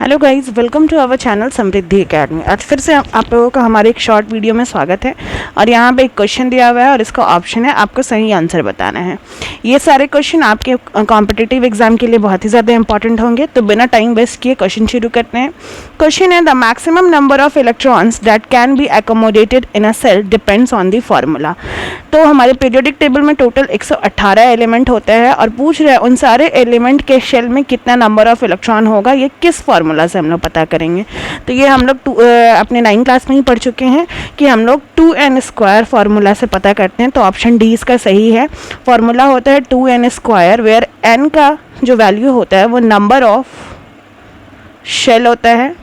Hello guys, welcome to our channel Samriddhi Academy. आज फिर से आप लोगों का हमारे एक शॉर्ट वीडियो में स्वागत है। और यहाँ पे एक क्वेश्चन दिया हुआ है और इसका ऑप्शन है आपको सही आंसर बताना है। ये सारे क्वेश्चन आपके कॉम्पिटिटिव एग्जाम के लिए बहुत ही ज़्यादा इंपॉर्टेंट होंगे, तो बिना टाइम वेस्ट किए क्वेश्चन शुरू करते हैं। क्वेश्चन है, the maximum number of electrons that can be accommodated in a cell depends on the formula. तो हमारे पीरियोडिक टेबल में टोटल 118 एलिमेंट होते हैं और पूछ रहे हैं उन सारे एलिमेंट के शेल में कितना नंबर ऑफ इलेक्ट्रॉन होगा, ये किस फॉर्मूला से हम लोग पता करेंगे। तो ये हम लोग अपने 9 क्लास में ही पढ़ चुके हैं कि हम लोग 2n² फार्मूला से पता करते हैं। तो ऑप्शन डी इसका सही है। फार्मूला होता है 2n², वेयर n का जो वैल्यू होता है वो नंबर ऑफ शेल होता है,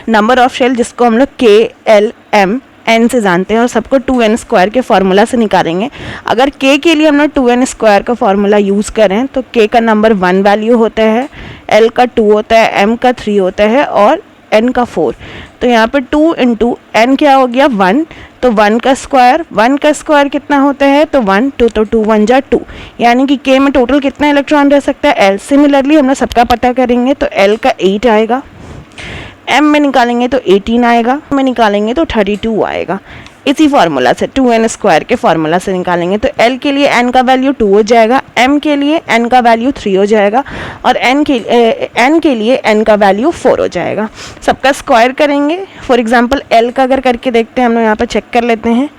नंबर ऑफ शेल जिसको हम लोग KLM n से जानते हैं और सबको 2n² के फार्मूला से निकालेंगे। अगर k के लिए हम लोग 2n² का फार्मूला यूज़ करें तो k का नंबर 1 वैल्यू होता है, l का 2 होता है, m का 3 होता है और n का 4। तो यहाँ पे 2 × n क्या हो गया 1, तो 1 का स्क्वायर कितना होता है, तो 1 2 तो 2 1 जा 2, यानी कि k में टोटल कितना इलेक्ट्रॉन रह सकता है l। सिमिलरली हम लोग सबका पता करेंगे तो l का 8 आएगा, m में निकालेंगे तो 18 आएगा, में निकालेंगे तो 32 आएगा। इसी फार्मूला से 2n² के फार्मूला से निकालेंगे तो l के लिए n का वैल्यू 2 हो जाएगा, m के लिए n का वैल्यू 3 हो जाएगा और n के लिए n का वैल्यू 4 हो जाएगा। सबका स्क्वायर करेंगे। फॉर एग्जांपल l का अगर करके देखते हैं, हम लोग यहाँ पर चेक कर लेते हैं।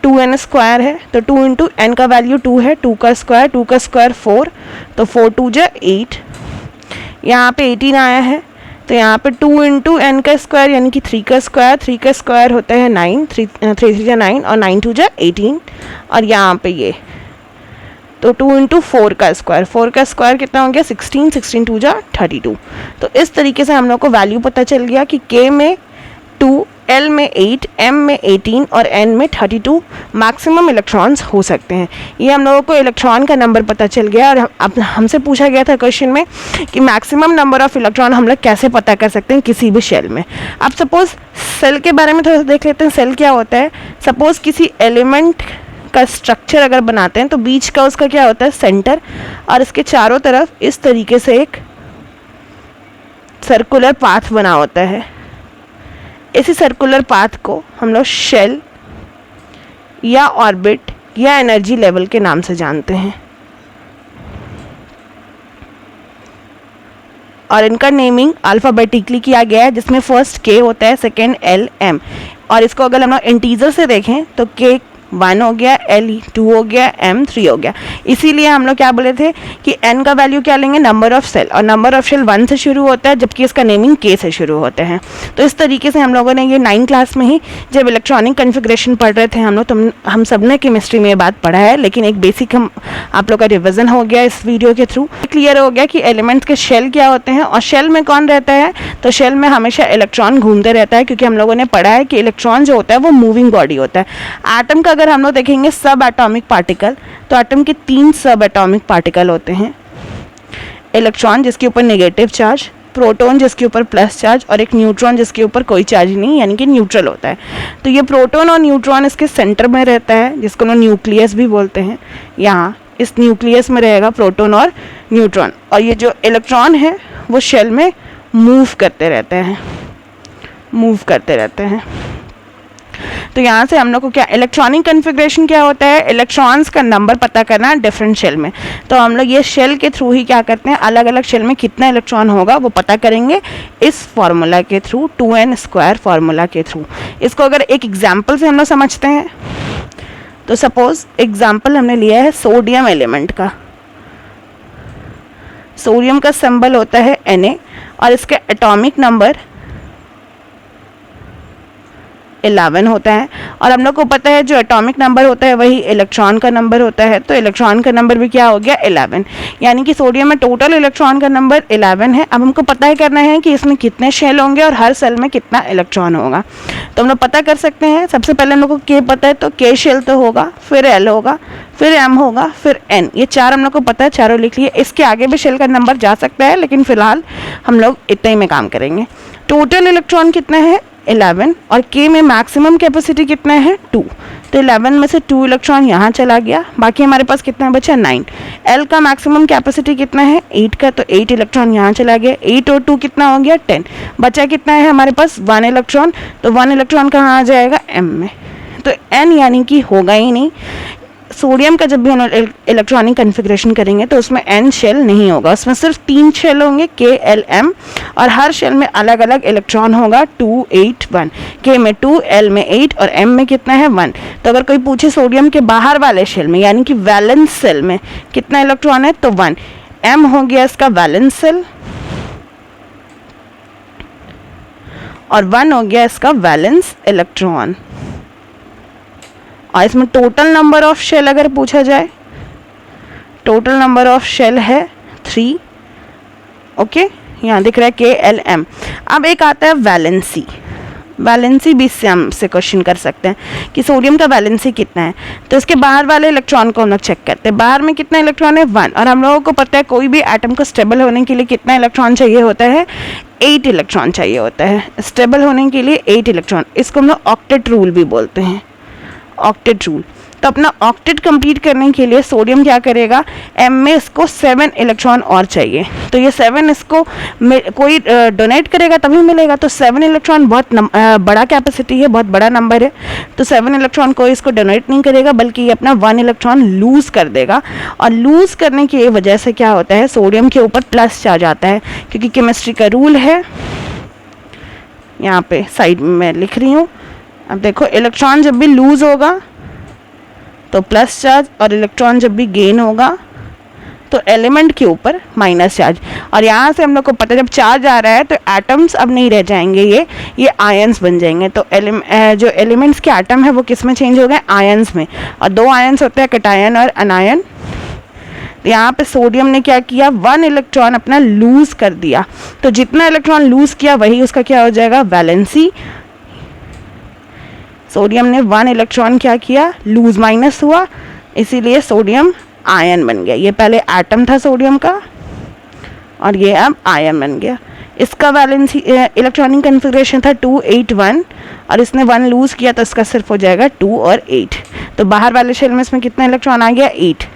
2n² है तो 2 × n का वैल्यू 2 है, 2 का स्क्वायर 4, तो 4 2 जा 8, यहाँ पे 18 आया है। तो यहाँ पे 2 × n का स्क्वायर यानी कि 3 का स्क्वायर होता है 9, 3 3 जा 9 और 9 2 जा 18, और यहाँ पे ये तो 2 × 4 का स्क्वायर कितना हो गया 16, 16 2 जा 32। तो इस तरीके से हम लोग को वैल्यू पता चल गया कि k में 2, l में 8, m में 18 और n में 32 मैक्सिमम इलेक्ट्रॉन्स हो सकते हैं। ये हम लोगों को इलेक्ट्रॉन का नंबर पता चल गया। और अब हमसे पूछा गया था क्वेश्चन में कि मैक्सिमम नंबर ऑफ इलेक्ट्रॉन हम लोग कैसे पता कर सकते हैं किसी भी शेल में। अब सपोज सेल के बारे में थोड़ा सा देख लेते हैं। सेल क्या होता है, सपोज किसी एलिमेंट का स्ट्रक्चर अगर बनाते हैं तो बीच का उसका क्या होता है सेंटर, और इसके चारों तरफ इस तरीके से एक सर्कुलर पाथ बना होता है। इसी सर्कुलर पाथ को हम लोग शेल या ऑर्बिट या एनर्जी लेवल के नाम से जानते हैं, और इनका नेमिंग अल्फ़ाबेटिकली किया गया है, जिसमें फर्स्ट k होता है, सेकेंड l m, और इसको अगर हम लोग इंटीजर से देखें तो k 1 हो गया, l 2 हो गया, m 3 हो गया। इसीलिए हम लोग क्या बोले थे कि n का वैल्यू क्या लेंगे, नंबर ऑफ सेल, और नंबर ऑफ शेल 1 से शुरू होता है जबकि इसका नेमिंग k से शुरू होते हैं। तो इस तरीके से हम लोगों ने ये 9 क्लास में ही जब इलेक्ट्रॉनिक कन्फिग्रेशन पढ़ रहे थे हम लोग, तो हम सब ने केमिस्ट्री में ये बात पढ़ा है, लेकिन एक बेसिक आप लोग का रिविजन हो गया इस वीडियो के थ्रू। क्लियर हो गया कि एलिमेंट्स के शेल क्या होते हैं और शेल में कौन रहता है। तो शेल में हमेशा इलेक्ट्रॉन घूमते रहता है, क्योंकि हम लोगों ने पढ़ा है कि इलेक्ट्रॉन जो होता है वो मूविंग बॉडी होता है। एटम का अगर हम लोग देखेंगे सब एटॉमिक पार्टिकल, तो एटम के 3 सब एटॉमिक पार्टिकल होते हैं। इलेक्ट्रॉन जिसके ऊपर नेगेटिव चार्ज, प्रोटॉन जिसके ऊपर प्लस चार्ज, और एक न्यूट्रॉन जिसके ऊपर कोई चार्ज नहीं यानी कि न्यूट्रल होता है। तो ये प्रोटॉन और न्यूट्रॉन इसके सेंटर में रहता है, जिसको लोग न्यूक्लियस भी बोलते हैं। यहाँ इस न्यूक्लियस में रहेगा प्रोटॉन और न्यूट्रॉन, और ये जो इलेक्ट्रॉन है वो शेल में मूव करते रहते हैं। तो यहाँ से हम लोग को क्या इलेक्ट्रॉनिक कन्फिग्रेशन क्या होता है, इलेक्ट्रॉन्स का नंबर पता करना डिफरेंट शेल में। तो हम लोग ये शेल के थ्रू ही क्या करते हैं, अलग अलग शेल में कितना इलेक्ट्रॉन होगा वो पता करेंगे इस फार्मूला के थ्रू, 2n² फार्मूला के थ्रू। इसको अगर एक एग्जाम्पल से हम लोग समझते हैं तो सपोज एग्जाम्पल हमने लिया है सोडियम एलिमेंट का। सोडियम का सिंबल होता है Na और इसका एटॉमिक नंबर 11 होता है, और हम लोग को पता है जो एटॉमिक नंबर होता है वही इलेक्ट्रॉन का नंबर होता है। तो इलेक्ट्रॉन का नंबर भी क्या हो गया 11, यानी कि सोडियम में टोटल इलेक्ट्रॉन का नंबर 11 है। अब हमको पता है करना है कि इसमें कितने शेल होंगे और हर सेल में कितना इलेक्ट्रॉन होगा। तो हम लोग पता कर सकते हैं। सबसे पहले हम लोग को k पता है, तो k शेल तो होगा, फिर l होगा, फिर m होगा, फिर n। ये 4 हम लोग को पता है, चारों लिख लिए। इसके आगे भी शेल का नंबर जा सकता है, लेकिन फिलहाल हम लोग इतने ही में काम करेंगे। टोटल इलेक्ट्रॉन कितना है 11 और K में मैक्सिमम कैपेसिटी कितना है 2, तो 11 में से 2 इलेक्ट्रॉन यहाँ चला गया, बाकी हमारे पास कितना बचा 9। L का मैक्सिमम कैपेसिटी कितना है 8 का, तो 8 इलेक्ट्रॉन यहाँ चला गया, 8 और 2 कितना हो गया 10, बचा कितना है हमारे पास 1 इलेक्ट्रॉन, तो 1 इलेक्ट्रॉन कहाँ आ जाएगा M में, तो N यानी कि होगा ही नहीं। सोडियम का जब भी हम इलेक्ट्रॉनिक कन्फिग्रेशन करेंगे तो उसमें N शेल नहीं होगा, उसमें सिर्फ 3 शेल होंगे K L M, और हर शेल में अलग अलग इलेक्ट्रॉन होगा 2 8 1, K में 2 L में 8 और M में कितना है 1। तो अगर कोई पूछे सोडियम के बाहर वाले शेल में यानी कि वैलेंस सेल में कितना इलेक्ट्रॉन है तो 1, M हो गया इसका वैलेंस सेल और 1 हो गया इसका वैलेंस इलेक्ट्रॉन। और इसमें टोटल नंबर ऑफ शेल अगर पूछा जाए, टोटल नंबर ऑफ शेल है 3, ओके, यहाँ दिख रहा है K L M। अब एक आता है वैलेंसी, वैलेंसी भी इससे हम से क्वेश्चन कर सकते हैं कि सोडियम का वैलेंसी कितना है, तो इसके बाहर वाले इलेक्ट्रॉन को हम लोग चेक करते हैं, बाहर में कितना इलेक्ट्रॉन है 1, और हम लोगों को पता है कोई भी एटम को स्टेबल होने के लिए कितना इलेक्ट्रॉन चाहिए होता है 8 इलेक्ट्रॉन चाहिए होता है, स्टेबल होने के लिए 8 इलेक्ट्रॉन, इसको हम लोग ऑक्टेट रूल भी बोलते हैं, ऑक्टेट रूल। तो अपना ऑक्टेट कंप्लीट करने के लिए सोडियम क्या करेगा, M में इसको 7 इलेक्ट्रॉन और चाहिए, तो ये 7 इसको कोई डोनेट करेगा तभी मिलेगा, तो 7 इलेक्ट्रॉन बहुत बड़ा कैपेसिटी है, बहुत बड़ा नंबर है, तो 7 इलेक्ट्रॉन कोई इसको डोनेट नहीं करेगा बल्कि ये अपना 1 इलेक्ट्रॉन लूज़ कर देगा, और लूज़ करने की वजह से क्या होता है सोडियम के ऊपर प्लस चार्ज आता है, क्योंकि केमिस्ट्री का रूल है, यहाँ पे साइड में मैं लिख रही हूँ। अब देखो इलेक्ट्रॉन जब भी लूज़ होगा तो प्लस चार्ज, और इलेक्ट्रॉन जब भी गेन होगा तो एलिमेंट के ऊपर माइनस चार्ज, और यहाँ से हम लोग को पता है जब चार्ज आ रहा है तो एटम्स अब नहीं रह जाएंगे, ये आयंस बन जाएंगे, तो जो एलिमेंट्स के एटम है वो किस में चेंज हो गए आयंस में, और 2 आयंस होते हैं कैटायन और अनायन। यहाँ पे सोडियम ने क्या किया 1 इलेक्ट्रॉन अपना लूज़ कर दिया, तो जितना इलेक्ट्रॉन लूज़ किया वही उसका क्या हो जाएगा वैलेंसी। सोडियम ने 1 इलेक्ट्रॉन क्या किया लूज माइनस हुआ, इसीलिए सोडियम आयन बन गया, ये पहले एटम था सोडियम का और ये अब आयन बन गया। इसका वैलेंसी इलेक्ट्रॉनिक कन्फिग्रेशन था 2 8 1, और इसने 1 लूज किया तो इसका सिर्फ हो जाएगा 2 और 8, तो बाहर वाले शेल में इसमें कितना इलेक्ट्रॉन आ गया 8।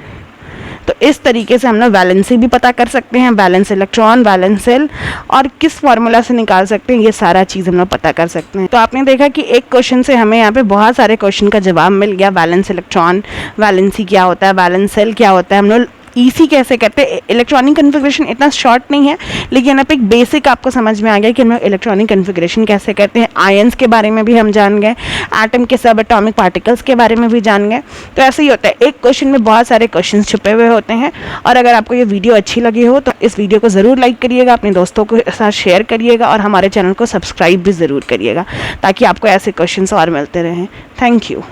तो इस तरीके से हम लोग वैलेंसी भी पता कर सकते हैं, वैलेंस इलेक्ट्रॉन, वैलेंस सेल, और किस फार्मूला से निकाल सकते हैं, ये सारा चीज़ हम लोग पता कर सकते हैं। तो आपने देखा कि एक क्वेश्चन से हमें यहाँ पे बहुत सारे क्वेश्चन का जवाब मिल गया, वैलेंस इलेक्ट्रॉन, वैलेंसी क्या होता है, वैलेंस सेल क्या होता है, हम लोग ईसी कैसे करते हैं। इलेक्ट्रॉनिक कन्फिग्रेशन इतना शॉर्ट नहीं है, लेकिन यहाँ पे एक बेसिक आपको समझ में आ गया कि हम इलेक्ट्रॉनिक कन्फिग्रेशन कैसे करते हैं। आयंस के बारे में भी हम जान गए, एटम के सब एटॉमिक पार्टिकल्स के बारे में भी जान गए। तो ऐसे ही होता है, एक क्वेश्चन में बहुत सारे क्वेश्चन छुपे हुए होते हैं। और अगर आपको ये वीडियो अच्छी लगी हो तो इस वीडियो को ज़रूर लाइक करिएगा, अपने दोस्तों के साथ शेयर करिएगा, और हमारे चैनल को सब्सक्राइब भी ज़रूर करिएगा ताकि आपको ऐसे क्वेश्चन और मिलते रहें। Thank you.